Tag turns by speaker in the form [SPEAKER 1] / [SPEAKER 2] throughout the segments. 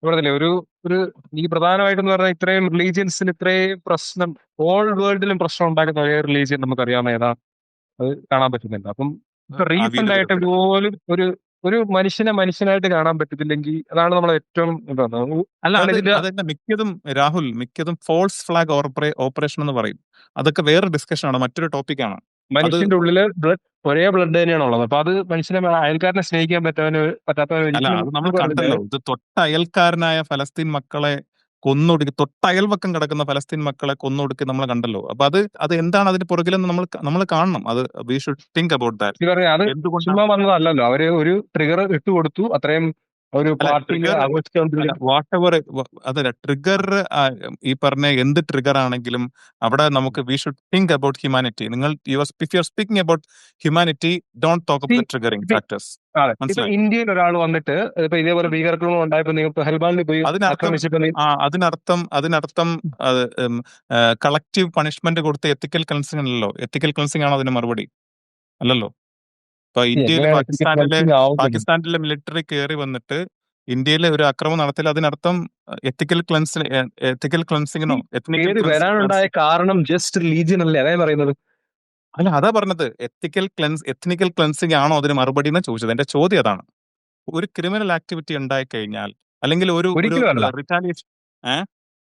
[SPEAKER 1] പറഞ്ഞില്ലേ ഒരു ഒരു ഈ പ്രധാനമായിട്ടെന്ന് പറഞ്ഞാൽ ഇത്രയും റിലീജിയൻസിന് ഇത്രയും പ്രശ്നം ഓൾ വേൾഡിലും പ്രശ്നം ഉണ്ടാക്കുന്ന ഒരേ റിലീജിയൻ നമുക്കറിയാവുന്ന ഏതാ അത് കാണാൻ പറ്റുന്നില്ല. അപ്പം ഇപ്പൊ റീസെന്റ് ആയിട്ട്
[SPEAKER 2] ആവിയെടുക്കത്തില്ല.
[SPEAKER 1] പോലും ഒരു ഒരു മനുഷ്യനെ മനുഷ്യനായിട്ട് കാണാൻ പറ്റത്തില്ലെങ്കിൽ അതാണ് നമ്മൾ ഏറ്റവും എന്താണ്
[SPEAKER 2] അല്ല,
[SPEAKER 1] അതാണ് ഇതിന്റെ
[SPEAKER 2] അതല്ല മിക്കതും രാഹുൽ, മിക്കതും ഫോൾസ് ഫ്ലാഗ് ഓപ്പറേഷൻ എന്ന് പറയും. അതൊക്കെ വേറെ ഡിസ്കഷനാണ്, മറ്റൊരു ടോപ്പിക്കാണ്. അത്
[SPEAKER 1] മനുഷ്യന്റെ ഉള്ളില് ഒരേ ബ്ലഡ് തന്നെയാണ് ഉള്ളത്. അപ്പൊ അത് മനുഷ്യനെ അയൽക്കാരനെ സ്നേഹിക്കാൻ പറ്റാത്തവന്
[SPEAKER 2] അല്ല,
[SPEAKER 1] ഒരിക്കലും
[SPEAKER 2] അത് നമ്മൾ
[SPEAKER 1] നമുക്ക് പറഞ്ഞില്ലേ
[SPEAKER 2] കണ്ടല്ലോ. ഇത് തൊട്ടയൽക്കാരനായ ഫലസ്തീൻ മക്കളെ കൊന്നൊടുക്കി, തൊട്ടയൽവക്കം കിടക്കുന്ന ഫലസ്തീൻ മക്കളെ കൊന്നൊടുക്കി നമ്മൾ കണ്ടല്ലോ. അപ്പൊ അത് എന്താണ് അതിന് പുറകിലെന്ന് നമ്മൾ കാണണം. അത് V should think about that.
[SPEAKER 1] ഈ പറഞ്ഞ അത്
[SPEAKER 2] എന്തുകൊണ്ടാണ്?
[SPEAKER 1] ചുമ്മാ വന്നതല്ലല്ലോ. അവര് ഒരു ട്രിഗർ ഇട്ട് കൊടുത്തു, അത്രയും ഒരു
[SPEAKER 2] അല്ല,
[SPEAKER 1] പാർട്ടിയിൽ
[SPEAKER 2] ട്രിഗർ, അല്ല,
[SPEAKER 1] ആഘോഷിച്ചുകൊണ്ടിരിക്കുന്ന
[SPEAKER 2] വാട്ട് എവർ, അതല്ല ട്രിഗർ. ഈ പറഞ്ഞ എന്ത് ട്രിഗർ ആണെങ്കിലും അവിടെ നമുക്ക് we should think about humanity. നിങ്ങൾ if you are speaking about humanity, don't talk about the triggering factors.
[SPEAKER 1] അതെ. ഇപ്പൊ
[SPEAKER 2] മനസ്സിലായി?
[SPEAKER 1] ഇന്ത്യയിൽ ഒരാൾ വന്നിട്ട് ഇപ്പൊ ഇതേപോലെ ഭീകരാക്രമണം ഉണ്ടായപ്പോ നിങ്ങൾ ഹെൽബാനിൽ പോയി
[SPEAKER 2] അതിനർത്ഥം
[SPEAKER 1] ആക്രമിച്ചപ്പോ
[SPEAKER 2] അതിനർത്ഥം കളക്റ്റീവ് പണിഷ്മെന്റ് കൊടുത്ത് എത്തിക്കൽ ക്ലൻസിങ് അല്ലല്ലോ. എത്തിക്കൽ ക്ലൻസിങ് ആണോ അതിന് മറുപടി? അല്ലല്ലോ. ഇപ്പൊ ഇന്ത്യയിൽ
[SPEAKER 1] എങ്ങനെയാണ് ethical cleansing ആവുന്നത്?
[SPEAKER 2] പാകിസ്ഥാനിലെ മിലിറ്ററി കയറി വന്നിട്ട് ഇന്ത്യയിലെ ഒരു ആക്രമണം നടത്തില്ല, അതിനർത്ഥം എത്തിക്കൽ ക്ലൻസിങ്ങിനോ എത്നിക്കൽ
[SPEAKER 1] പേര് വരാനുണ്ടായ കാരണം ജസ്റ്റ് റിലീജിയൻ അല്ലേ? അതേ പറയുന്നത്.
[SPEAKER 2] അല്ല, അതാ പറഞ്ഞത്. എത്നിക്കൽ ക്ലൻസിങ് ആണോ അതിന് മറുപടി എന്ന് ചോദിച്ചത്. എന്റെ ചോദ്യം അതാണ്. ഒരു ക്രിമിനൽ ആക്ടിവിറ്റി ഉണ്ടായി കഴിഞ്ഞാൽ, അല്ലെങ്കിൽ ഒരു
[SPEAKER 1] ഒരിക്കലും അല്ല.
[SPEAKER 2] റിറ്റാലിയേഷൻ.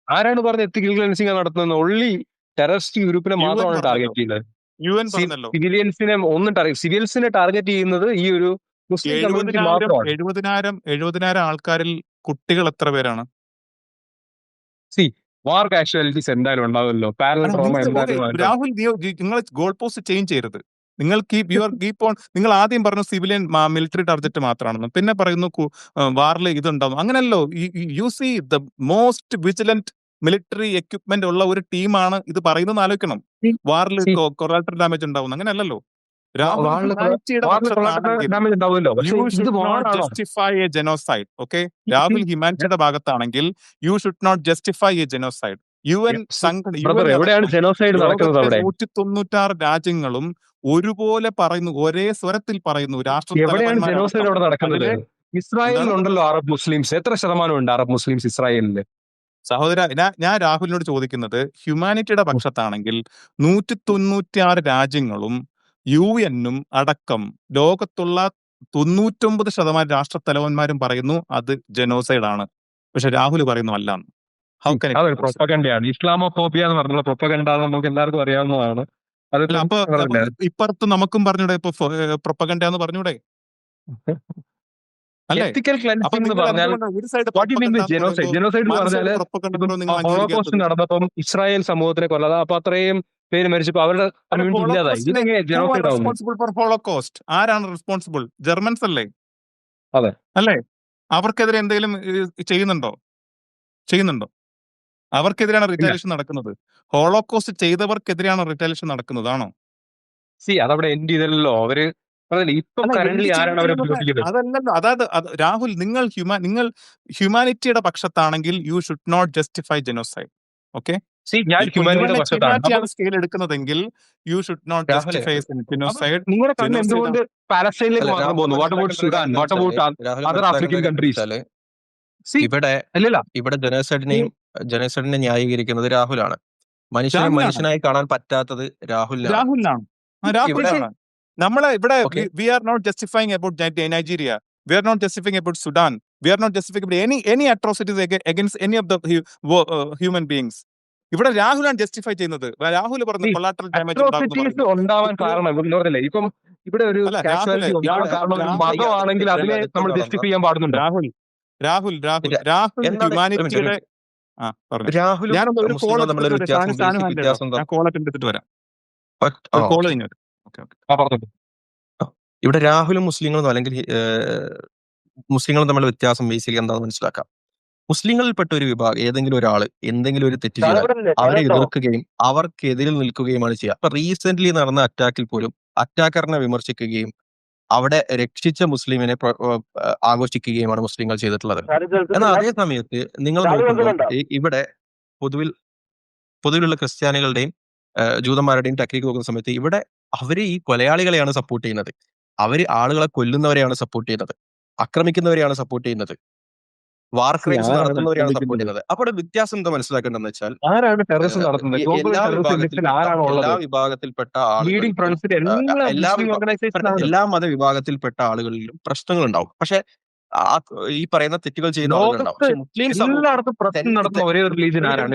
[SPEAKER 1] ആരാണ് പറഞ്ഞ എത്തിക്കൽ ക്ലെൻസിംഗ് നടത്തുന്നത്? ഒള്ളി ടെററിസ്റ്റ് ഗ്രൂപ്പിനെ
[SPEAKER 2] യു എൻ
[SPEAKER 1] മാത്രമാണ്
[SPEAKER 2] പറഞ്ഞല്ലോ.
[SPEAKER 1] ടാർഗറ്റ് ചെയ്യുന്നത്.
[SPEAKER 2] യു എൻ പറഞ്ഞല്ലോ.
[SPEAKER 1] സിവിലിയൻസിനെ സിവിൽസിനെ ടാർഗറ്റ് ചെയ്യുന്നത് ഈ ഒരു മുസ്ലിം കമ്മ്യൂണിറ്റി മാത്രമാണ്.
[SPEAKER 2] 70,000 ആൾക്കാരിൽ കുട്ടികൾ എത്ര പേരാണ്?
[SPEAKER 1] സി വാർ കാഷ്വാലിറ്റീസ് എന്തായാലും ഉണ്ടാവുമല്ലോ. പാരലൽ
[SPEAKER 2] അല്ല,
[SPEAKER 1] ട്രോമ എന്തായാലും ഉണ്ടാവും.
[SPEAKER 2] രാഹുൽ, നിങ്ങൾ ഗോൾ പോസ്റ്റ് ചേഞ്ച് ചെയ്യരുത്. നിങ്ങൾ കീപ് ഓൺ. നിങ്ങൾ ആദ്യം പറഞ്ഞു സിവിലിയൻ മിലിറ്ററി ടാർഗറ്റ് മാത്രമാണെന്ന്, പിന്നെ പറയുന്നു വാറിൽ ഇതുണ്ടാവും. അങ്ങനല്ലോ. You see the most vigilant military equipment ഉള്ള ഒരു ടീമാണ് ഇത് പറയുന്നത് ആലോചിക്കണം. വാറിൽ കൊറാട്ടർ ഡാമേജ് ഉണ്ടാവും, അങ്ങനെയല്ലോ. രാഹുൽ ഹ്യൂമാനിറ്റിയുടെ പക്ഷത്താണെങ്കിൽ
[SPEAKER 1] ഡാമേജ് ഉണ്ടാവുമല്ലോ. പക്ഷെ
[SPEAKER 2] യു
[SPEAKER 1] ഇത്
[SPEAKER 2] ഷുഡ് നോട്ട്
[SPEAKER 1] വാറാണോ?
[SPEAKER 2] Justify a genocide. Okay, Rahul ഹ്യൂമാനിറ്റിയുടെ ഭാഗത്താണെങ്കിൽ you should not justify a genocide.
[SPEAKER 1] Brother, എവിടെയാണ് ജനോസൈഡ് നടക്കുന്നത്?
[SPEAKER 2] ലോകത്തെ
[SPEAKER 1] അവിടെ
[SPEAKER 2] 196 രാജ്യങ്ങളും ഒരുപോലെ പറയുന്നു, ഒരേ സ്വരത്തിൽ പറയുന്നു.
[SPEAKER 1] എവിടെയാണ് ജനോസൈഡ് അവിടെ നടക്കുന്നത്? ഇസ്രായേലിലുണ്ടല്ലോ അറബ് മുസ്ലിംസ്. എത്ര ശതമാനമുണ്ട് അറബ് മുസ്ലിംസ് ഇസ്രായേലില്?
[SPEAKER 2] സഹോദര, ഞാൻ രാഹുലിനോട് ചോദിക്കുന്നത്, ഹ്യൂമാനിറ്റിയുടെ പക്ഷത്താണെങ്കിൽ 196 രാജ്യങ്ങളും UN അടക്കം ലോകത്തുള്ള 99% രാഷ്ട്രത്തലവന്മാരും പറയുന്നു അത് ജനോസൈഡ് ആണ്. പക്ഷെ രാഹുൽ പറയുന്നു അല്ലാന്ന്. ഹൗ കൻ
[SPEAKER 1] അതൊരു
[SPEAKER 2] ഇറ്റ്?
[SPEAKER 1] പ്രൊപ്പഗൻഡയാണ്. ഇസ്ലാമോഫോബിയ എന്ന് പറഞ്ഞുള്ള പ്രൊപ്പഗൻഡ നമുക്ക് എല്ലാവർക്കും അറിയാവുന്നതാണ്. അത്
[SPEAKER 2] അല്ല, അപ്പൊ ഇപ്പുറത്ത് നമുക്കും പറഞ്ഞൂടെ? ഇപ്പൊ പ്രൊപ്പഗൻഡ എന്ന് പറഞ്ഞൂടെ? അല്ലേ?
[SPEAKER 1] എത്തിക്കൽ
[SPEAKER 2] അപ്പൊ
[SPEAKER 1] ക്ലെൻസിംഗ് എന്ന്
[SPEAKER 2] നിങ്ങൾ
[SPEAKER 1] പറഞ്ഞാൽ
[SPEAKER 2] എന്തുകൊണ്ടാണ് ഒരു side
[SPEAKER 1] what you mean with genocide? Genocide എന്ന് പറഞ്ഞാൽ ഹോളോകോസ്റ്റ് നടന്നപ്പം ഇസ്രായേൽ സമൂഹത്തിനെ കൊല്ലാതെ അപ്പൊ അത്രയും പേര് മരിച്ചപ്പോ അവരുടെ കമ്മ്യൂണിറ്റി ഇല്ലാതായി. ഇതെങ്ങനെ ജനോസൈഡ് ആവുന്നു?
[SPEAKER 2] ഹോളോകോസ്റ്റ് ആരാണ് റെസ്പോൺസിബിൾ? ജർമ്മൻസ് അല്ലേ?
[SPEAKER 1] അതെ.
[SPEAKER 2] അല്ലേ? അവർക്കെതിരെ എന്തെങ്കിലും ചെയ്യുന്നുണ്ടോ? അവർക്കെതിരെയാണ് റിറ്റാലിയേഷൻ നടക്കുന്നത്. ഹോളോകോസ്റ്റ് ചെയ്തവർക്കെതിരെയാണ് റിറ്റാലിയേഷൻ നടക്കുന്നത്, ആണോ?
[SPEAKER 1] അതവിടെ എൻഡ് ചെയ്തല്ലോ അവര്. ഇപ്പൊ കറന്റ് ആരാണ് അവരെ ബുദ്ധിമുട്ടിക്കുന്നത്?
[SPEAKER 2] അതല്ലല്ലോ. അതായത് രാഹുൽ, നിങ്ങൾ ഹ്യൂമാനിറ്റിയുടെ പക്ഷത്താണെങ്കിൽ you should not justify genocide. Okay,
[SPEAKER 1] ഞാൻ ഹ്യൂമാനിറ്റിയുടെ പക്ഷത്താണ്.
[SPEAKER 2] സ്കെയിൽ എടുക്കുന്നതെങ്കിൽ you should not justify genocide.
[SPEAKER 1] നിങ്ങളുടെ കണ്ണ് എന്തുകൊണ്ട് പാലസ്തീനിലേക്ക് മാത്രം പോകുന്നു? What about Sudan? What about other African countries?
[SPEAKER 3] ഇവിടെ ജനോസൈഡിനെ ന്യായീകരിക്കുന്നത് രാഹുലാണ്. മനുഷ്യനായി കാണാൻ പറ്റാത്തത്
[SPEAKER 2] രാഹുലിനാണ്. നമ്മളെ ഇവിടെ we are not justifying about Nigeria, we are not justifying about Sudan, we are not justifying any atrocities against any of the human beings. ഇവിടെ രാഹുലാണ് ജസ്റ്റിഫൈ ചെയ്യുന്നത്. രാഹുൽ പറഞ്ഞു കൊളാറ്ററൽ ഡാമേജ്
[SPEAKER 1] ഉണ്ടാവാൻ കാരണം ഇപ്പം ഇവിടെ ഒരു മതമാണെങ്കിൽ അതിനെ നമ്മൾ ജസ്റ്റിഫൈ ചെയ്യാൻ പാടുന്നുണ്ട്.
[SPEAKER 2] രാഹുൽ ഹ്യൂമാനിറ്റിയുടെ
[SPEAKER 3] ഇവിടെ രാഹുലും മുസ്ലിങ്ങളും അല്ലെങ്കിൽ മുസ്ലിങ്ങളും തമ്മിലുള്ള വ്യത്യാസം ബേസിക്കലി എന്താണെന്ന് മനസ്സിലാക്കാം. മുസ്ലിങ്ങളിൽപ്പെട്ട ഒരു വിഭാഗം ഏതെങ്കിലും ഒരാൾ എന്തെങ്കിലും ഒരു തെറ്റ് ചെയ്താൽ അവരെ എതിർക്കുകയും അവർക്കെതിരിൽ നിൽക്കുകയുമാണ് ചെയ്യുക. അപ്പൊ റീസെന്റ് നടന്ന അറ്റാക്കിൽ പോലും അറ്റാക്കറിനെ വിമർശിക്കുകയും അവിടെ രക്ഷിച്ച മുസ്ലിമിനെ ആഘോഷിക്കുകയുമാണ് മുസ്ലിങ്ങൾ ചെയ്തിട്ടുള്ളത്. എന്നാൽ അതേ സമയത്ത് നിങ്ങൾ നോക്കുമ്പോൾ ഇവിടെ പൊതുവിലുള്ള ക്രിസ്ത്യാനികളുടെയും ജൂതന്മാരുടെയും ടെക്നിക്ക് നോക്കുന്ന സമയത്ത് ഇവിടെ അവര് ഈ കൊലയാളികളെയാണ് സപ്പോർട്ട് ചെയ്യുന്നത്. അവര് ആളുകളെ കൊല്ലുന്നവരെയാണ് സപ്പോർട്ട് ചെയ്യുന്നത്, ആക്രമിക്കുന്നവരെയാണ് സപ്പോർട്ട് ചെയ്യുന്നത്. വാർ
[SPEAKER 1] See,
[SPEAKER 3] ക്രൈംസ്
[SPEAKER 1] ആരാണ്
[SPEAKER 3] നടത്തുന്നവരെയാണ് സപ്പോർട്ട്
[SPEAKER 1] ശ്രമിക്കുന്നത്?
[SPEAKER 3] ചെയ്യുന്നത്. അപ്പോൾ വ്യത്യാസം എന്താ മനസ്സിലാക്കേണ്ടതെന്ന് വെച്ചാൽ
[SPEAKER 1] ആരാണ് ടെററിസം നടത്തുന്നത്? ഗ്ലോബൽ
[SPEAKER 3] എല്ലാ
[SPEAKER 1] ടെററിസം ലിസ്റ്റിൽ
[SPEAKER 3] വിഭാഗത്തിൽപ്പെട്ട
[SPEAKER 1] ആരാണ്
[SPEAKER 3] എല്ലാ
[SPEAKER 1] ഉള്ളത്?
[SPEAKER 3] വിഭാഗത്തിൽപ്പെട്ട
[SPEAKER 1] ലീഡിംഗ്
[SPEAKER 3] ആളുകൾക്കും
[SPEAKER 1] ഫ്രണ്ട്സിൽ എല്ലാ
[SPEAKER 3] എല്ലാ
[SPEAKER 1] മുസ്ലിം ഓർഗനൈസേഷൻ ആണ്.
[SPEAKER 3] എല്ലാ മതവിഭാഗത്തിൽപ്പെട്ട ആളുകളിലും പ്രശ്നങ്ങൾ ഉണ്ടാവും. പക്ഷെ ഈ പറയുന്ന തെറ്റുകൾ ചെയ്യുന്ന ആളുകളുണ്ടാവും.
[SPEAKER 1] ലോകത്ത്
[SPEAKER 3] പക്ഷെ മുസ്ലിം സമൂഹം
[SPEAKER 1] എല്ലായിടത്തും പ്രശ്നം നടത്തുന്ന ഒരേ ഒരു റിലീജിയൻ ആരാണ്?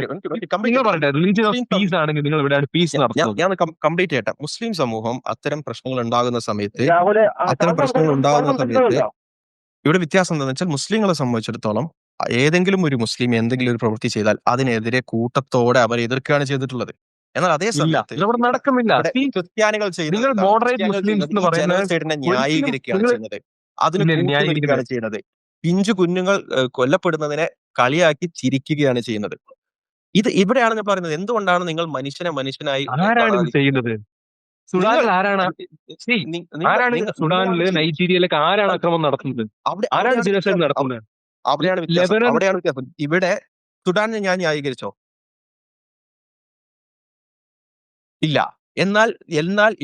[SPEAKER 1] നിങ്ങൾ പറയട്ടെ, റിലീജിയൻ ഓഫ് പീസ് ആണെങ്കിൽ നിങ്ങൾ എവിടെയാണ് പീസ് നടത്തുന്നത്?
[SPEAKER 3] ഞാൻ കംപ്ലീറ്റ് ചെയ്യട്ടെ. മുസ്ലിം സമൂഹം അത്തരം പ്രശ്നങ്ങൾ ഉണ്ടാകുന്ന സമയത്ത് ഇവിടെ വ്യത്യാസം എന്താണെന്ന് വെച്ചാൽ, മുസ്ലിങ്ങളെ സംബന്ധിച്ചിടത്തോളം ഏതെങ്കിലും ഒരു മുസ്ലിം എന്തെങ്കിലും ഒരു പ്രവൃത്തി ചെയ്താൽ അതിനെതിരെ കൂട്ടത്തോടെ അവർ എതിർക്കുകയാണ് ചെയ്തിട്ടുള്ളത്. എന്നാൽ അതേ
[SPEAKER 1] ഇല്ല,
[SPEAKER 3] സമയത്ത്
[SPEAKER 1] ഇതവിടെ നടക്കുന്നില്ല.
[SPEAKER 3] ഇവിടെ ക്രിസ്ത്യാനികൾ ചെയ്യുന്നത്
[SPEAKER 1] നിങ്ങൾ
[SPEAKER 3] എന്താണ്?
[SPEAKER 1] moderate
[SPEAKER 3] ക്രിസ്ത്യാനികൾ
[SPEAKER 1] Muslims
[SPEAKER 3] ചെയ്യുന്നത്
[SPEAKER 1] എന്ന്
[SPEAKER 3] ഈ
[SPEAKER 1] പറയുന്നത്
[SPEAKER 3] ജനോസൈഡിനെ
[SPEAKER 1] ഒരിക്കലും
[SPEAKER 3] ന്യായീകരിക്കുകയാണ്
[SPEAKER 1] നിങ്ങൾ
[SPEAKER 3] ചെയ്യുന്നത്. അതിന്
[SPEAKER 1] ഇല്ല,
[SPEAKER 3] കൂട്ടുനിൽക്കുകയാണ്
[SPEAKER 1] ന്യായീകരിക്കുന്നത്.
[SPEAKER 3] ചെയ്യുന്നത്. പിഞ്ചു കുഞ്ഞുങ്ങൾ കൊല്ലപ്പെടുന്നതിനെ കളിയാക്കി ചിരിക്കുകയാണ് ചെയ്യുന്നത്. ഇവിടെയാണ് ഞാൻ പറയുന്നത്, എന്തുകൊണ്ടാണ് നിങ്ങൾ മനുഷ്യനായി
[SPEAKER 1] ആരാണ് ഇത്
[SPEAKER 3] കാണാതെ
[SPEAKER 1] ചെയ്യുന്നത്? സുഡാനിൽ ആരാണ്? See, ആരാണ് സുഡാനില്, നൈജീരിയയിലൊക്കെ ആരാണ് അക്രമം നടത്തുന്നത്? ആരാണ് ജനസൈഡ് നടത്തുന്നത്?
[SPEAKER 3] അവിടെയാണ് വ്യത്യാസം.
[SPEAKER 1] ലെബനൻ
[SPEAKER 3] അവിടെയാണ് വ്യത്യാസം. ഇവിടെ സുഡാനിനെ ഞാൻ ന്യായീകരിച്ചോ? ഇല്ല. എന്നാൽ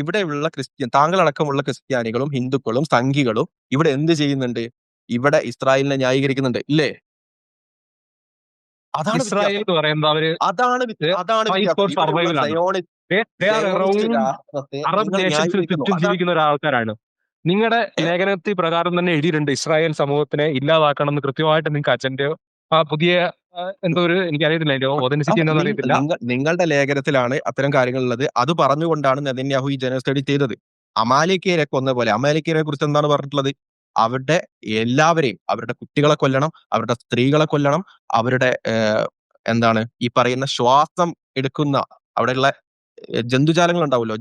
[SPEAKER 3] ഇവിടെയുള്ള താങ്കളടക്കമുള്ള ക്രിസ്ത്യാനികളും ഹിന്ദുക്കളും സംഘികളും ഇവിടെ എന്ത് ചെയ്യുന്നുണ്ട്? ഇവിടെ ഇസ്രായേലിനെ ന്യായീകരിക്കുന്നുണ്ട്, ഇല്ലേ? അതാണ്
[SPEAKER 1] ഇസ്രായേൽ എന്ന് പറയുന്നത് അവര്
[SPEAKER 3] അതാണ്
[SPEAKER 1] fight for survival ആണ്. They are around അറബ് നേഷൻസിൽ ചുറ്റും ജീവിക്കുന്ന ഒരാൾക്കാരാണ്. നിങ്ങളുടെ ലേഖനത്തിൽ പ്രകാരം തന്നെ എഴുതിയിട്ടുണ്ട്, ഇസ്രായേൽ സമൂഹത്തിനെ ഇല്ലാതാക്കണം എന്ന് കൃത്യമായിട്ട് നിങ്ങൾക്ക് അജണ്ടയോ പുതിയ എന്തോ ഒരു, എനിക്കറിയത്തില്ല അതിന്റെ ഓതന്റിസിറ്റി എന്താണെന്ന് അറിയത്തില്ല.
[SPEAKER 3] നിങ്ങളുടെ ലേഖനത്തിലാണ് അത്തരം കാര്യങ്ങളുള്ളത്. അത് പറഞ്ഞുകൊണ്ടാണ് നെതന്യാഹു ഈ ജനോസൈഡ് ചെയ്തത്. അമാലേക്കയെ കൊന്ന പോലെ. അമാലേക്കയെ കുറിച്ച് എന്താണ് പറഞ്ഞിട്ടുള്ളത്? അവരുടെ എല്ലാവരെയും, അവരുടെ കുട്ടികളെ കൊല്ലണം, അവരുടെ സ്ത്രീകളെ കൊല്ലണം, അവരുടെ ഈ പറയുന്ന ശ്വാസം എടുക്കുന്ന അവിടെയുള്ള ജന്തുജാലങ്ങൾ ഉണ്ടാവുമല്ലോ,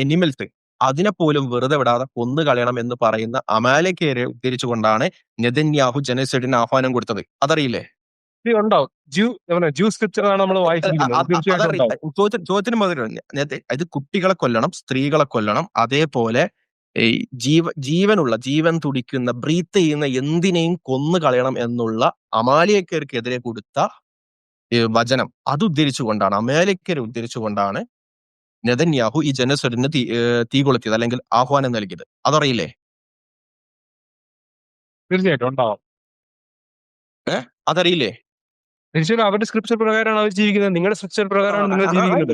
[SPEAKER 3] എനിമൽസ്, അതിനെ പോലും വെറുതെ വിടാതെ കൊന്നു കളയണം എന്ന് പറയുന്ന അമാലേക്കയെ ഉദ്ധരിച്ചുകൊണ്ടാണ് നെതന്യാഹു ജനോസൈഡിന് ആഹ്വാനം കൊടുത്തത്. അതറിയില്ലേ?
[SPEAKER 1] ഉണ്ടാവും. ജൂ സ്ക്രിപ്ചറാണ് നമ്മൾ വായിച്ചിരിക്കുന്നത്.
[SPEAKER 3] ചോദ്യത്തിന് മറുപടി, ഇത് കുട്ടികളെ കൊല്ലണം, സ്ത്രീകളെ കൊല്ലണം, അതേപോലെ ജീവൻ തുടിക്കുന്ന, ബ്രീത്ത് ചെയ്യുന്ന എന്തിനേയും കൊന്നു കളയണം എന്നുള്ള അമാലേക്കർക്കെതിരെ കൊടുത്ത വചനം അത് ഉദ്ധരിച്ചുകൊണ്ടാണ്, അമാലേക്കരെ ഉദ്ധരിച്ചുകൊണ്ടാണ് നെതന്യാഹു ഈ ജനസൈഡിന് തീ കൊളുത്തിയത്, അല്ലെങ്കിൽ ആഹ്വാനം നൽകിയത്. അതറിയില്ലേ?
[SPEAKER 1] തീർച്ചയായിട്ടും ഉണ്ടാവും.
[SPEAKER 3] അതറിയില്ലേ?
[SPEAKER 1] തീർച്ചയായിട്ടും അവരുടെ സ്ക്രിപ്ചർ പ്രകാരമാണ് അവർ ജീവിക്കുന്നത്. നിങ്ങളുടെ സ്ക്രിപ്ചർ പ്രകാരമാണ് നിങ്ങൾ ജീവിക്കുന്നത്.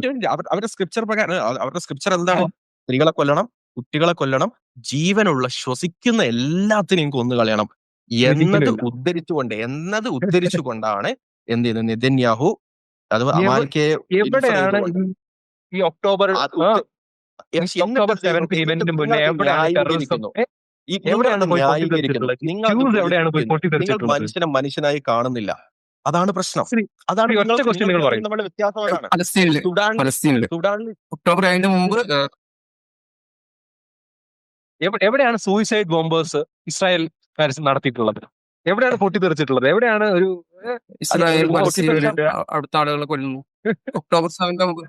[SPEAKER 3] അവരുടെ സ്ക്രിപ്ചർ പ്രകാരം, അവരുടെ സ്ക്രിപ്ചർ എന്താണ്? സ്ത്രീകളെ കൊല്ലണം, കുട്ടികളെ കൊല്ലണം, ജീവനുള്ള ശ്വസിക്കുന്ന എല്ലാത്തിനെയും കൊന്നു കളയണം എന്നത് ഉദ്ധരിച്ചുകൊണ്ടാണ് എന്ത് ചെയ്യുന്നത് നെതന്യാഹു, അത് അമാലേക്കയെ
[SPEAKER 1] എവിടെയാണ് ഈ ഒക്ടോബർ 7th ഇവന്റിന് മുന്നേ
[SPEAKER 3] നിങ്ങൾ മനുഷ്യനായി കാണുന്നില്ല. അതാണ് പ്രശ്നം. അതാണ്
[SPEAKER 4] ഫലസ്തീനില് ഒക്ടോബർ 7 മുമ്പ്
[SPEAKER 1] എവിടെയാണ് സൂയിസൈഡ് ബോംബേഴ്സ് ഇസ്രായേൽ നടത്തിയിട്ടുള്ളത്? എവിടെയാണ് പൊട്ടിത്തെറിച്ചിട്ടുള്ളത്? എവിടെയാണ് ഒരു
[SPEAKER 4] ഇസ്രായേൽ അടുത്ത ആളുകളെ കൊല്ലുന്നു? ഒക്ടോബർ 7 മുമ്പ്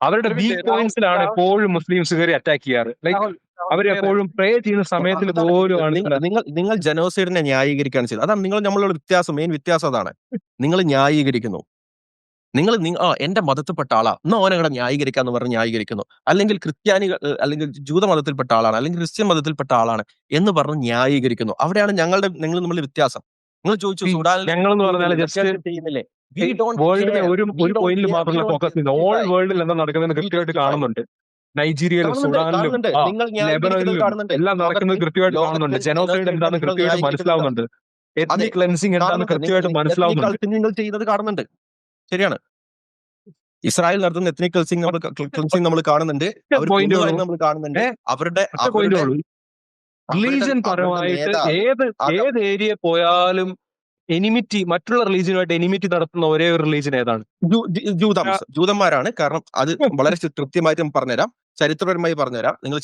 [SPEAKER 1] അവരുടെ വീക്ക് പോയിന്റ്സിലാണ് എപ്പോഴും മുസ്ലിംസ് കയറി അറ്റാക്ക് ചെയ്യാറ്. ലൈക്ക് അവരെപ്പോഴും പ്രേ ചെയ്യുന്ന സമയത്തിൽ പോലും
[SPEAKER 3] നിങ്ങൾ ജനോസൈഡിനെ ന്യായീകരിക്കുകയാണ് ചെയ്തത്. അതാണ് നമ്മളുടെ മെയിൻ വ്യത്യാസം അതാണ്. നിങ്ങൾ ന്യായീകരിക്കുന്നു. നിങ്ങൾ എന്റെ മതത്തിൽപ്പെട്ട ആളാ, എന്നാ ഓനങ്ങളെ ന്യായീകരിക്കാന്ന് പറഞ്ഞ് ന്യായീകരിക്കുന്നു. അല്ലെങ്കിൽ ക്രിസ്ത്യാനികൾ, അല്ലെങ്കിൽ ജൂത മതത്തിൽപ്പെട്ട ആളാണ്, അല്ലെങ്കിൽ ക്രിസ്ത്യൻ മതത്തിൽപ്പെട്ട ആളാണ് എന്ന് പറഞ്ഞ് ന്യായീകരിക്കുന്നു. അവിടെയാണ് നിങ്ങൾ തമ്മിൽ വ്യത്യാസം. നിങ്ങൾ ചോദിച്ചു
[SPEAKER 1] ഞങ്ങൾ എന്ന് പറഞ്ഞാൽ വേൾഡിലെ ഒരു പോയിന്റിൽ മാത്രമല്ല ഫോക്കസ് ചെയ്യുന്നത്. ഓൾ വേൾഡിൽ എന്താ നടക്കുന്നത് കൃത്യമായിട്ട് കാണുന്നുണ്ട്. നൈജീരിയയിലും സുഡാനിലും ലെബനനിലും എല്ലാം നടക്കുന്നത് കൃത്യമായിട്ട് കാണുന്നുണ്ട്. ജനോസൈഡ് എന്താണെന്ന് കൃത്യമായിട്ട് മനസ്സിലാവുന്നുണ്ട്. എത്നിക് ക്ലെൻസിങ് എന്താണെന്ന് കൃത്യമായിട്ട് മനസ്സിലാവുന്നുണ്ട്.
[SPEAKER 3] നിങ്ങൾ ചെയ്യുന്നത് കാണുന്നുണ്ട്. ശരിയാണ്. ഇസ്രായേൽ നടത്തുന്ന എത്നിക് ക്ലെൻസിങ് നമ്മൾ കാണുന്നുണ്ട്, നമ്മൾ കാണുന്നുണ്ട്. അവരുടെ
[SPEAKER 1] റിലീജിയൻ പരമായിട്ട് ഏത് ഏരിയ പോയാലും എനിമിറ്റി, മറ്റുള്ള റിലീജിയനുമായിട്ട് എനിമിറ്റി നടത്തുന്ന ഒരേ ഒരു റിലീജിയൻ ഏതാണ്?
[SPEAKER 3] ജൂതന്മാരാണ്. കാരണം അത് വളരെ കൃത്യമായിട്ട് പറഞ്ഞുതരാം, ചരിത്രപരമായി പറഞ്ഞുതരാം. നിങ്ങൾ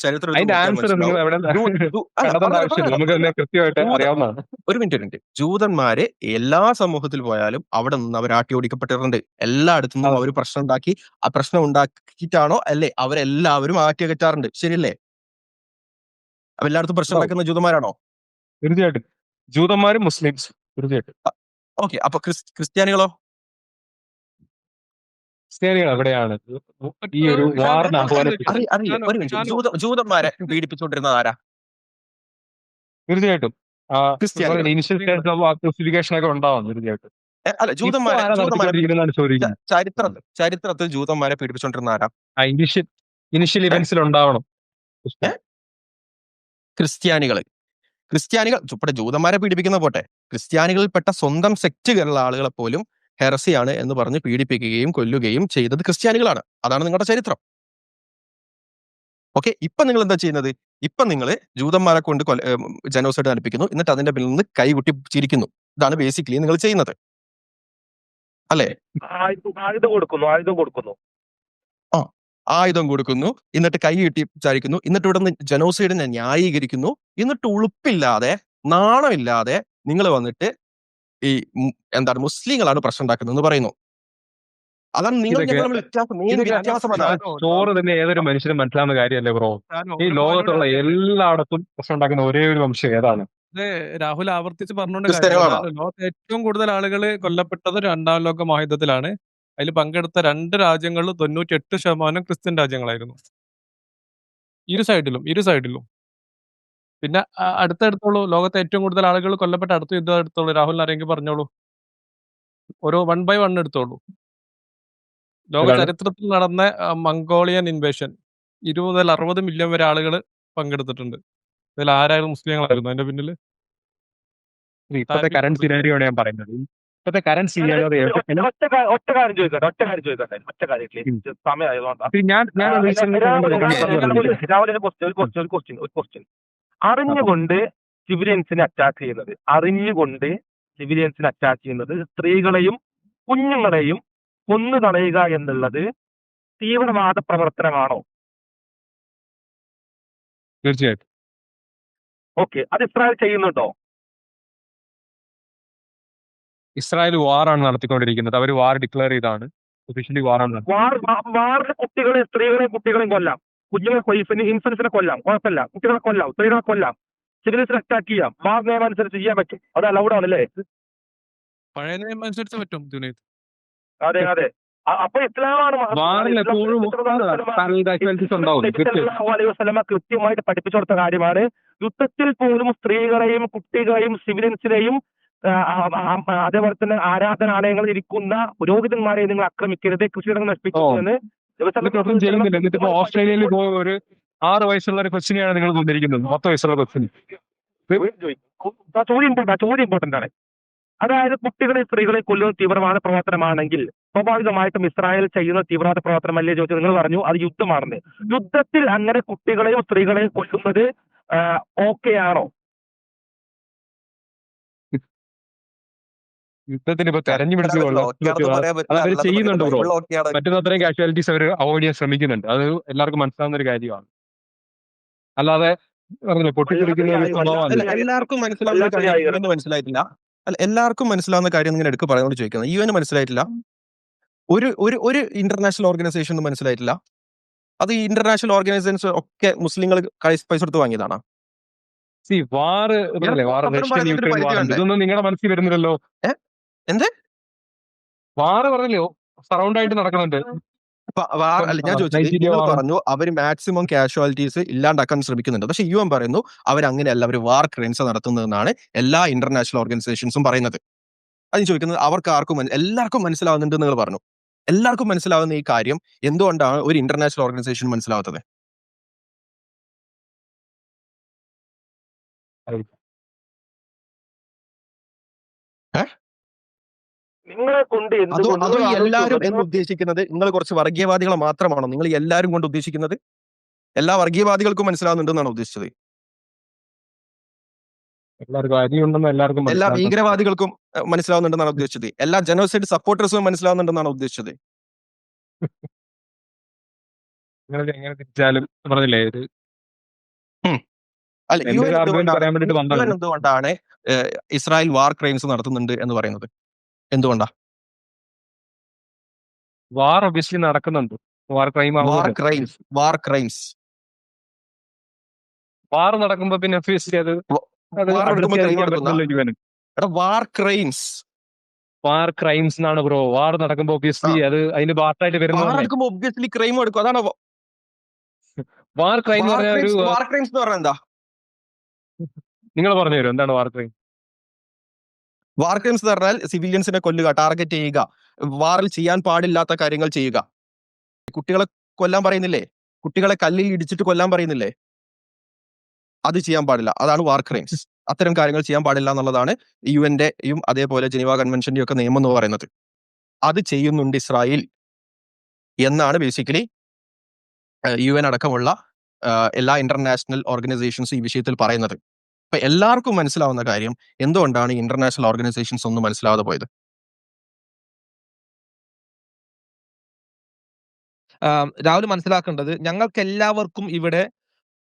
[SPEAKER 3] ഒരു മിനിറ്റ്. ജൂതന്മാര് എല്ലാ സമൂഹത്തിൽ പോയാലും അവിടെ നിന്ന് അവർ ആട്ടി ഓടിക്കപ്പെട്ടിട്ടുണ്ട്. എല്ലായിടത്തു നിന്നും അവർ പ്രശ്നം ഉണ്ടാക്കി, ആ പ്രശ്നം ഉണ്ടാക്കിയിട്ടാണോ അല്ലേ അവരെല്ലാവരും ആട്ടി അകറ്റാറുണ്ട്. ശരിയല്ലേ? അപ്പൊ എല്ലായിടത്തും പ്രശ്നം ഉണ്ടാക്കുന്ന ജൂതന്മാരാണോ?
[SPEAKER 1] തീർച്ചയായിട്ടും ജൂതന്മാരും മുസ്ലിംസ്. തീർച്ചയായിട്ടും.
[SPEAKER 3] ഓക്കെ. അപ്പൊ ക്രിസ്ത്യാനികളോ?
[SPEAKER 1] ക്രിസ്ത്യാനികൾ എവിടെയാണ് ഈ ഒരു വാറിന്
[SPEAKER 3] ജൂതന്മാരെ പീഡിപ്പിച്ചുകൊണ്ടിരുന്നത് ആരാ?
[SPEAKER 1] തീർച്ചയായിട്ടും
[SPEAKER 3] ക്രിസ്ത്യാനികൾ.
[SPEAKER 1] ഇനിഷ്യൽ സ്റ്റേജ് ക്രൂസിഫിക്കേഷൻ ഒക്കെ ഉണ്ടാവും തീർച്ചയായിട്ടും.
[SPEAKER 3] അല്ല,
[SPEAKER 1] ഇപ്പൊ
[SPEAKER 3] ജൂതന്മാരെ
[SPEAKER 1] ആരാ നടത്തിക്കൊണ്ടിരിക്കുന്നതാണ് ചോദിക്കുന്നത്.
[SPEAKER 3] ചരിത്രത്തിൽ ജൂതന്മാരെ പീഡിപ്പിച്ചുകൊണ്ടിരുന്ന ആരാ?
[SPEAKER 1] ഇനിഷ്യൽ ഇവന്റ്സിൽ ഉണ്ടാവണം.
[SPEAKER 3] ക്രിസ്ത്യാനികൾ ഇവിടെ ജൂതന്മാരെ പീഡിപ്പിക്കുന്ന പോട്ടെ, ക്രിസ്ത്യാനികളിൽപ്പെട്ട സ്വന്തം സെക്റ്റുകളുള്ള ആളുകളെ പോലും ഹെറസിയാണ് എന്ന് പറഞ്ഞ് പീഡിപ്പിക്കുകയും കൊല്ലുകയും ചെയ്തത് ക്രിസ്ത്യാനികളാണ്. അതാണ് നിങ്ങളുടെ ചരിത്രം. ഓക്കെ, ഇപ്പൊ നിങ്ങൾ എന്താ ചെയ്യുന്നത്? ഇപ്പൊ നിങ്ങൾ ജൂതന്മാരെ കൊണ്ട് ജനോസൈഡ് നടപ്പിക്കുന്നു, എന്നിട്ട് അതിന്റെ പിന്നിൽ നിന്ന് കൈകുട്ടി ചിരിക്കുന്നു. ഇതാണ് ബേസിക്കലി നിങ്ങൾ ചെയ്യുന്നത്, അല്ലേ? ആയുധം കൊടുക്കുന്നു, എന്നിട്ട് കൈ കെട്ടി വിചാരിക്കുന്നു, എന്നിട്ട് ഇവിടെ നിന്ന് ജനോസൈഡിനെ ന്യായീകരിക്കുന്നു. എന്നിട്ട് ഉളുപ്പില്ലാതെ, നാണമില്ലാതെ നിങ്ങൾ വന്നിട്ട് ഈ മുസ്ലിങ്ങളാണ് പ്രശ്നം ഉണ്ടാക്കുന്നത് എന്ന് പറയുന്നു. അതാണ് നിങ്ങൾ വ്യത്യാസം.
[SPEAKER 1] ചോറ് തന്നെ ഏതൊരു മനുഷ്യനും മനസ്സിലാവുന്ന കാര്യമല്ലേ ബ്രോ? ഈ ലോകത്തുള്ള എല്ലായിടത്തും പ്രശ്നം ഉണ്ടാക്കുന്ന ഒരേ ഒരു വംശം ഏതാണ്?
[SPEAKER 5] രാഹുൽ ആവർത്തിച്ച് പറഞ്ഞുകൊണ്ട് ലോകത്ത് ഏറ്റവും കൂടുതൽ ആളുകൾ കൊല്ലപ്പെട്ടത് 2ാം ലോക മഹായുദ്ധത്തിലാണ്. അതിൽ പങ്കെടുത്ത 2 രാജ്യങ്ങളിൽ 98% ക്രിസ്ത്യൻ രാജ്യങ്ങളായിരുന്നു. ഇരു സൈഡിലും. പിന്നെ അടുത്തെടുത്തോളൂ, ലോകത്തെ ഏറ്റവും കൂടുതൽ ആളുകൾ കൊല്ലപ്പെട്ട അടുത്ത യുദ്ധം എടുത്തോളൂ. രാഹുലിന് ആരെങ്കിലും പറഞ്ഞോളൂ, ഓരോ 1 by 1 എടുത്തോളൂ. ലോക ചരിത്രത്തിൽ നടന്ന മംഗോളിയൻ ഇൻവേഷൻ 20 മുതൽ 60 മില്യൺ വരെ ആളുകൾ പങ്കെടുത്തിട്ടുണ്ട്. ഇതിൽ ആരായിരുന്നു? മുസ്ലിങ്ങളായിരുന്നു അതിന്റെ പിന്നില്.
[SPEAKER 1] ഇപ്പോഴത്തെ കറന്റ് സിനാരിയോയാണ് ഞാൻ പറയുന്നത്. ഇപ്പോഴത്തെ കറന്റ് സിനാരിയോ
[SPEAKER 6] ഒറ്റ കാര്യം ചോദിക്കട്ടെ ക്വസ്റ്റ്യൻ. അറിഞ്ഞുകൊണ്ട് സിവിലിയൻസിനെ അറ്റാക്ക് ചെയ്യുന്നത് സ്ത്രീകളെയും കുഞ്ഞുങ്ങളെയും കൊന്നു കളയുക എന്നുള്ളത് തീവ്രവാദ പ്രവർത്തനമാണോ?
[SPEAKER 1] തീർച്ചയായിട്ടും.
[SPEAKER 6] ഓക്കെ, അത് ഇസ്രായേൽ ചെയ്യുന്നുണ്ടോ?
[SPEAKER 1] ഇസ്രായേൽ വാറാണ് നടത്തിക്കൊണ്ടിരിക്കുന്നത്. അവർ വാർ ഡിക്ലെയർ ചെയ്താണ്, ഒഫീഷ്യലി വാറാണ്.
[SPEAKER 6] വാറിന് കുട്ടികളെയും സ്ത്രീകളെയും കുട്ടികളെയും കൊല്ലാം, കുഞ്ഞുങ്ങളെ ഇൻഫൻസിനെ കൊല്ലാം, കുഴപ്പമില്ല. കുട്ടികളെ കൊല്ലാം, സ്ത്രീകളെ കൊല്ലാം, സിവിലിയൻസിനെ അറ്റാക്ക് ചെയ്യാം. വാർ നിയമം അനുസരിച്ച് ചെയ്യാൻ പറ്റും. അത് അലൗഡ് ആണല്ലേ?
[SPEAKER 5] പഴയ നിയമം അനുസരിച്ച് പറ്റും.
[SPEAKER 6] അതെ. അപ്പൊ ഇസ്ലാമാണ് കൃത്യമായിട്ട് പഠിപ്പിച്ചു കൊടുത്ത കാര്യമാണ്. യുദ്ധത്തിൽ പോലും സ്ത്രീകളെയും കുട്ടികളെയും സിവിലിയൻസിനെയും അതേപോലെ തന്നെ ആരാധനാലയങ്ങളിൽ ഇരിക്കുന്ന പുരോഹിതന്മാരെ നിങ്ങൾ ആക്രമിക്കരുത്, കൃഷിയിടങ്ങൾ നശിപ്പിക്കുന്നതിന്
[SPEAKER 1] ചെയ്യുന്നില്ല. എന്നിട്ട് ഓസ്ട്രേലിയയിൽ ഒരു 6 വയസ്സുള്ള ഒരു കൊച്ചിനെയാണ് നിങ്ങൾ കൊണ്ടിരിക്കുന്നത്. 10 വയസ്സുള്ള കൊച്ചിന്.
[SPEAKER 6] ചോദ്യം ഇമ്പോർട്ടന്റ് ആണ്. അതായത് കുട്ടികളെ സ്ത്രീകളെ കൊല്ലുന്ന തീവ്രവാദ പ്രവർത്തനമാണെങ്കിൽ സ്വാഭാവികമായിട്ടും ഇസ്രായേൽ ചെയ്യുന്ന തീവ്രവാദ പ്രവർത്തനമല്ലേ ചോദിച്ചാൽ നിങ്ങൾ പറഞ്ഞു അത് യുദ്ധമാണെന്ന്. യുദ്ധത്തിൽ അങ്ങനെ കുട്ടികളെയും സ്ത്രീകളെയും കൊല്ലുന്നത് ഓക്കെ ആണോ?
[SPEAKER 1] യുദ്ധത്തിന് ഇപ്പൊ തെരഞ്ഞു പിടിച്ച് അവർ ചെയ്യുന്നുണ്ട് ബ്രോ. മറ്റൊന്നത്രയും കാഷ്വാലിറ്റീസ് അവർ അവോയ്ഡ് ചെയ്യാൻ ശ്രമിക്കുന്നുണ്ട്. അത് എല്ലാവർക്കും മനസ്സിലാവുന്ന ഒരു കാര്യമാണ്. അല്ലാതെ പൊട്ടിത്തെറിക്കുന്ന ഒരു സ്വഭാവമാണ്.
[SPEAKER 3] എല്ലാവർക്കും മനസ്സിലായിട്ടില്ല. അല്ല, എല്ലാവർക്കും മനസ്സിലാവുന്ന കാര്യം നിങ്ങൾ എടുക്ക് പറയുന്നത് ചോദിക്കുന്നത്. UN മനസ്സിലായിട്ടില്ല, ഒരു ഇന്റർനാഷണൽ ഓർഗനൈസേഷൻ മനസ്സിലായിട്ടില്ല. അത് ഈ ഇന്റർനാഷണൽ ഓർഗനൈസേഷൻസ് ഒക്കെ മുസ്ലിങ്ങൾ പൈസ കൊടുത്ത് വാങ്ങിയതാണ്.
[SPEAKER 1] ഇതൊന്നും നിങ്ങളുടെ മനസ്സിൽ വരുന്നില്ലല്ലോ.
[SPEAKER 3] എന്ത്
[SPEAKER 1] വാറ് പറഞ്ഞല്ലോ, സറൗണ്ട് ആയിട്ട് നടക്കുന്നുണ്ട്.
[SPEAKER 3] ഞാൻ ചോദിച്ചത്, പറഞ്ഞു അവർ മാക്സിമം കാഷ്വാലിറ്റീസ് ഇല്ലാണ്ടാക്കാൻ ശ്രമിക്കുന്നുണ്ട്. പക്ഷെ UN പറയുന്നു അവരങ്ങനെയല്ല, അവർ വാർ ക്രൈംസ് നടത്തുന്നതെന്നാണ് എല്ലാ ഇന്റർനാഷണൽ ഓർഗനൈസേഷൻസും പറയുന്നത്. അത് ചോദിക്കുന്നത് എല്ലാവർക്കും മനസ്സിലാവുന്നുണ്ട് നിങ്ങൾ പറഞ്ഞു. എല്ലാവർക്കും മനസ്സിലാവുന്ന ഈ കാര്യം എന്തുകൊണ്ടാണ് ഒരു ഇന്റർനാഷണൽ ഓർഗനൈസേഷൻ മനസ്സിലാവാത്തത്?
[SPEAKER 6] നിങ്ങളെ കൊണ്ട്
[SPEAKER 3] അതോ എല്ലാവരും എന്ന് ഉദ്ദേശിക്കുന്നത് നിങ്ങൾ കുറച്ച് വർഗീയവാദികളെ മാത്രമാണോ നിങ്ങൾ എല്ലാവരും കൊണ്ട് ഉദ്ദേശിക്കുന്നത്? എല്ലാ വർഗീയവാദികൾക്കും മനസ്സിലാവുന്നുണ്ടെന്നാണ് ഉദ്ദേശിച്ചത്? എല്ലാ ഭീകരവാദികൾക്കും മനസ്സിലാവുന്നുണ്ടെന്നാണ് ഉദ്ദേശിച്ചത്? എല്ലാ ജനോസൈഡ് സപ്പോർട്ടേഴ്സും മനസ്സിലാവുന്നുണ്ടെന്നാണ് ഉദ്ദേശിച്ചത്? എന്തുകൊണ്ടാണ് ഇസ്രായേൽ വാർ ക്രൈംസ് നടത്തുന്നുണ്ട് എന്ന് പറയുന്നത്? എന്തുകൊണ്ടാ?
[SPEAKER 1] വാർ ഒബ്വിയസ്ലി നടക്കുന്നുണ്ട്. വാർ നടക്കുമ്പോ പിന്നെ ഒബ്വിയസ്ലി വാർ ക്രൈംസ് എന്നാണ് ബ്രോ. വാർ നടക്കുമ്പോ ഒബ്വിയസ്ലി അത് അതിന്റെ പാർട്ടായിട്ട് വരുന്നത്.
[SPEAKER 3] ക്രൈം എടുക്കും. അതാണ്
[SPEAKER 1] വാർ ക്രൈം എന്ന് പറഞ്ഞാൽ
[SPEAKER 3] എന്താ?
[SPEAKER 1] നിങ്ങൾ പറഞ്ഞു തരും എന്താണ് വാർ ക്രൈം?
[SPEAKER 3] വാർ ക്രൈംസ് എന്ന് പറഞ്ഞാൽ സിവിലിയൻസിനെ കൊല്ലുക, ടാർഗറ്റ് ചെയ്യുക, വാറിൽ ചെയ്യാൻ പാടില്ലാത്ത കാര്യങ്ങൾ ചെയ്യുക. കുട്ടികളെ കൊല്ലാൻ പറയുന്നില്ലേ, കുട്ടികളെ കല്ലിൽ ഇടിച്ചിട്ട് കൊല്ലാൻ പറയുന്നില്ലേ, അത് ചെയ്യാൻ പാടില്ല. അതാണ് വാർ ക്രൈംസ്. അത്തരം കാര്യങ്ങൾ ചെയ്യാൻ പാടില്ല എന്നുള്ളതാണ് യുഎന്റെയും അതേപോലെ ജനീവ കൺവെൻഷന്റെയും ഒക്കെ നിയമം എന്ന് പറയുന്നത്. അത് ചെയ്യുന്നുണ്ട് ഇസ്രായേൽ എന്നാണ് ബേസിക്കലി UN അടക്കമുള്ള എല്ലാ ഇന്റർനാഷണൽ ഓർഗനൈസേഷൻസും ഈ വിഷയത്തിൽ പറയുന്നത്. അപ്പൊ എല്ലാവർക്കും മനസ്സിലാവുന്ന കാര്യം എന്തുകൊണ്ടാണ് ഇന്റർനാഷണൽ ഓർഗനൈസേഷൻസ് ഒന്നും മനസ്സിലാവാതെ പോയത്?
[SPEAKER 7] രാഹുൽ മനസ്സിലാക്കേണ്ടത്, ഞങ്ങൾക്ക് എല്ലാവർക്കും ഇവിടെ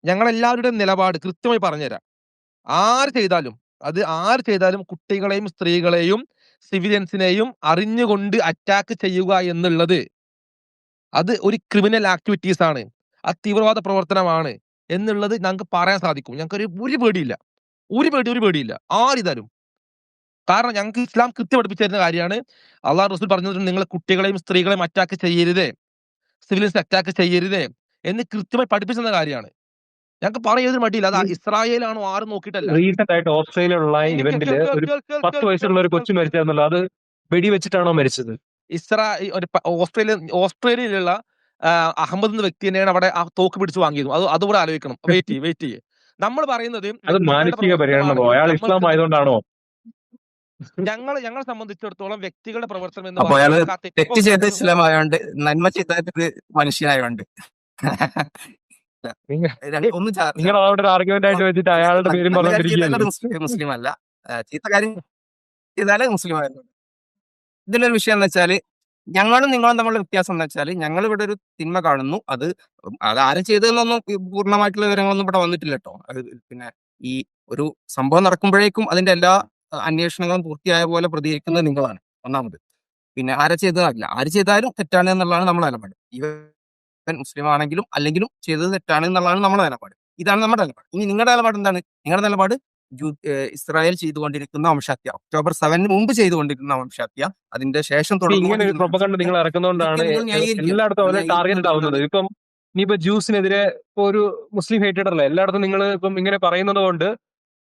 [SPEAKER 7] ഞങ്ങളെല്ലാവരുടെയും നിലപാട് കൃത്യമായി പറഞ്ഞുതരാം. ആര് ചെയ്താലും കുട്ടികളെയും സ്ത്രീകളെയും സിവിലിയൻസിനെയും അറിഞ്ഞുകൊണ്ട് അറ്റാക്ക് ചെയ്യുക എന്നുള്ളത് അത് ഒരു ക്രിമിനൽ ആക്ടിവിറ്റീസ് ആണ്, അത് തീവ്രവാദ പ്രവർത്തനമാണ് എന്നുള്ളത് ഞങ്ങൾക്ക് പറയാൻ സാധിക്കും. ഞങ്ങൾക്ക് ഒരു പേടിയില്ല, ഒരു പേടിയില്ല ആരിതാലും. കാരണം ഞങ്ങൾക്ക് ഇസ്ലാം കൃത്യം പഠിപ്പിച്ചു തരുന്ന കാര്യമാണ്. അള്ളാഹു റസൂൽ പറഞ്ഞത് നിങ്ങൾ കുട്ടികളെയും സ്ത്രീകളെയും അറ്റാക്ക് ചെയ്യരുതേ, സിവിലിയൻസ് അറ്റാക്ക് ചെയ്യരുതേ എന്ന് കൃത്യമായി പഠിപ്പിച്ചെന്ന കാര്യമാണ്. ഞങ്ങൾക്ക് പറയുന്നതിന് മടിയില്ല. അത് ഇസ്രായേലാണോ ആരും നോക്കിയിട്ടല്ല.
[SPEAKER 1] റീസെന്റ് ആയിട്ട് ഓസ്ട്രേലിയയിലുള്ള ഇവന്റില് ഒരു 10 വയസ്സുള്ള ഒരു കൊച്ചു മരിച്ചെന്നുള്ളത്, അത് വെടിവെച്ചിട്ടാണോ മരിച്ചത്?
[SPEAKER 7] ഓസ്ട്രേലിയയിലുള്ള അഹമ്മദ് എന്ന വ്യക്തി തന്നെയാണ് അവിടെ ആ തോക്ക് പിടിച്ച് വാങ്ങിയത്. അതുകൂടെ ആലോചിക്കണം. വെയിറ്റ് ചെയ്യേ. നമ്മൾ പറയുന്നത്
[SPEAKER 1] അത് മാനുഷിക പരിഗണന, അയാൾ ഇസ്ലാം ആയതുകൊണ്ടാണോ?
[SPEAKER 7] ഞങ്ങളെ സംബന്ധിച്ചിടത്തോളം വ്യക്തികളുടെ പ്രവർത്തനം എന്ന്
[SPEAKER 4] അപ്പൊ അയാള്
[SPEAKER 7] പറയുന്നത്
[SPEAKER 4] തെറ്റ് ചെയ്ത ഇസ്ലാമായോണ്ട് നന്മ ചെയ്തത് മനുഷ്യനായോണ്ട് ഒന്നും
[SPEAKER 1] നിങ്ങൾ അവിടെ ഒരു ആർഗ്യുമെന്റ് ആയിട്ട് വെച്ചിട്ട് അയാളുടെ പേരും പറഞ്ഞിരിക്കുകയാണ്.
[SPEAKER 4] മുസ്ലിം അല്ല, ചീത്ത കാര്യം ചെയ്താലേ മുസ്ലിം ആയിരുന്നു. ഇതിലൊരു വിഷയം എന്ന് വെച്ചാല് ഞങ്ങളും നിങ്ങളും തമ്മിലുള്ള വ്യത്യാസം എന്ന് വെച്ചാൽ ഞങ്ങൾ ഇവിടെ ഒരു തിന്മ കാണുന്നു. അത് ആരും ചെയ്തതെന്നൊന്നും പൂർണ്ണമായിട്ടുള്ള വിവരങ്ങളൊന്നും ഇവിടെ വന്നിട്ടില്ല കേട്ടോ. പിന്നെ ഈ ഒരു സംഭവം നടക്കുമ്പോഴേക്കും അതിന്റെ എല്ലാ അന്വേഷണങ്ങളും പൂർത്തിയായ പോലെ പ്രതികരിക്കുന്നത് നിങ്ങളാണ് ഒന്നാമത്. പിന്നെ ആര് ചെയ്താലും തെറ്റാണ് എന്നുള്ളതാണ് നമ്മുടെ നിലപാട്. ഇവൻ മുസ്ലിം ആണെങ്കിലും അല്ലെങ്കിലും ചെയ്തത് തെറ്റാണ് എന്നുള്ളതാണ് നമ്മുടെ നിലപാട്. ഇതാണ് നമ്മുടെ നിലപാട്. ഇനി നിങ്ങളുടെ നിലപാട് എന്താണ്? നിങ്ങളുടെ നിലപാട് ഇസ്രായേൽ ചെയ്തുകൊണ്ടിരിക്കുന്ന വംശഹത്യ, October 7 മുമ്പ് ചെയ്തുകൊണ്ടിരിക്കുന്ന വംശഹത്യ, അതിന്റെ ശേഷം
[SPEAKER 1] ഇങ്ങനെ ഒരു പ്രൊപ്പഗണ്ട നിങ്ങൾ ഇറക്കുന്നതുകൊണ്ടാണ് എല്ലായിടത്തും അവരെ ടാർഗറ്റ് ആവുന്നത്. ഇപ്പം ഇനിയിപ്പോ ജ്യൂസിനെതിരെ ഇപ്പൊ ഒരു മുസ്ലിം ഹേറ്റഡ് അല്ല, എല്ലായിടത്തും നിങ്ങൾ ഇപ്പം ഇങ്ങനെ പറയുന്നത് കൊണ്ട്